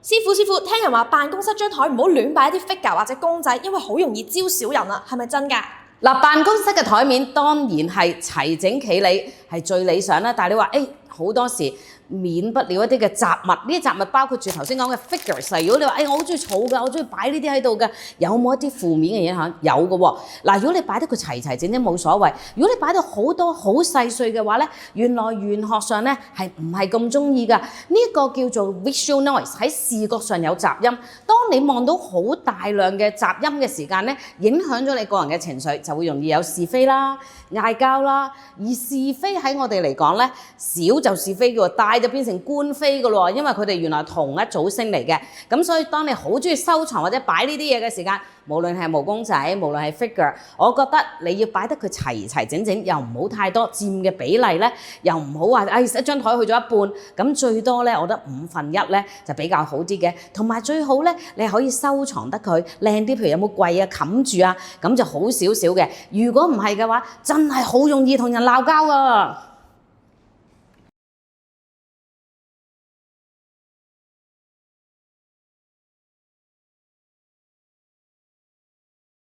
師傅，聽人話辦公室張台唔好亂擺一啲 figure 或者公仔，因為好容易招小人啊，係咪真㗎？嗱，辦公室嘅台面當然係齊整企理係最理想啦，但係你話好多時免不了一啲嘅雜物，呢啲雜物包括住頭先講嘅 figures。如果你話我好中意儲㗎，我中意擺呢啲喺度㗎，有冇一啲負面嘅影響？有嘅喎。嗱，如果你擺得佢齊齊整整冇所謂，如果你擺到好多好細碎嘅話咧，原來玄學上咧係唔係咁中意㗎？呢一個叫做 visual noise， 喺視覺上有雜音。當你望到好大量嘅雜音嘅時間咧，影響咗你個人嘅情緒，就會容易有是非啦、嗌交啦。而是非喺我哋嚟講咧，少就是非嘅喎，大就變成官非嘅咯，因為佢哋原來同一組星嚟嘅。咁所以當你好中意收藏或者擺呢啲嘢嘅時間，無論係毛公仔，無論係 figure， 我覺得你要擺得佢齊齊整整，又唔好太多，佔嘅比例咧，又唔好話一張台去咗一半，咁最多咧，我覺得1/5咧就比較好啲嘅。同埋最好咧，你可以收藏得佢靚啲，譬如有冇櫃啊冚住啊，咁就好少少嘅。如果唔係嘅話，真係好容易同人鬧交啊！